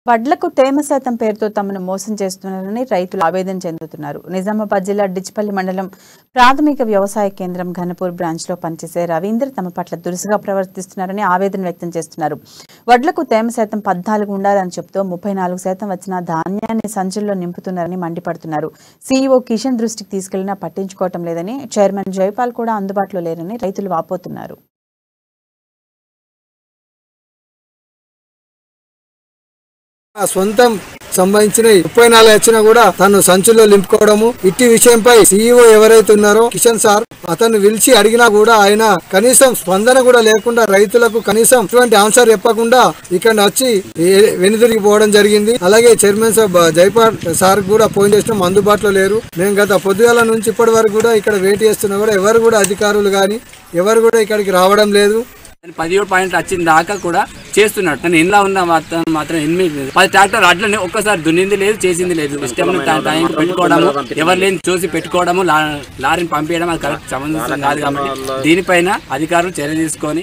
వడ్లకు తేమ శాతం పేరుతో తమను మోసం చేస్తున్నారని రైతులు ఆవేదన చెందుతున్నారు. నిజామాబాద్ జిల్లా డిచ్పల్లి మండలం ప్రాథమిక వ్యవసాయ కేంద్రం ఘనపూర్ బ్రాంచ్ లో పనిచేసే రవీందర్ తమ పట్ల దురుసుగా ప్రవర్తిస్తున్నారని ఆవేదన వ్యక్తం చేస్తున్నారు. వడ్లకు తేమ శాతం 14 ఉండాలని చెబుతూ 34% వచ్చిన ధాన్యాన్ని సంచుల్లో నింపుతున్నారని మండిపడుతున్నారు. సీఈఓ కిషన్ దృష్టికి తీసుకెళ్లినా పట్టించుకోవటం లేదని, చైర్మన్ జైపాల్ కూడా అందుబాటులో లేరని రైతులు వాపోతున్నారు. సొంతం సంబంధించిన 34 వచ్చినా కూడా తను సంచుల్లో నింపుకోవడము, ఇట్టి విషయంపై సీఈఓ ఎవరైతే ఉన్నారో కిషన్ సార్ అతను పిలిచి అడిగినా కూడా ఆయన కనీసం స్పందన కూడా లేకుండా రైతులకు కనీసం ఇటువంటి ఆన్సర్ చెప్పకుండా ఇక్కడ వచ్చి వెనుదిరిగి పోవడం జరిగింది. అలాగే చైర్మన్ జైపాల్ సార్ కూడా ఫోన్ చేసినాం, అందుబాటులో లేరు. మేము గత పొద్దుగాల నుంచి ఇప్పటి వరకు కూడా ఇక్కడ వెయిట్ చేస్తున్నా కూడా ఎవరు కూడా అధికారులు కానీ ఎవరు కూడా ఇక్కడికి రావడం లేదు. 17 పాయింట్లు వచ్చిన దాకా కూడా చేస్తున్నాడు. నేను ఇంట్లో ఉన్న మాత్రం 8-10 ట్రాక్టర్ అట్లనే ఒక్కసారి దున్నింది లేదు, చేసింది లేదు. ఇష్టం టైం పెట్టుకోవడము, ఎవరు లేని చూసి పెట్టుకోవడము, లారీని పంపించడం అది కరెక్ట్ సమంజసం కాదు. కాబట్టి దీనిపైన అధికారులు చర్య తీసుకొని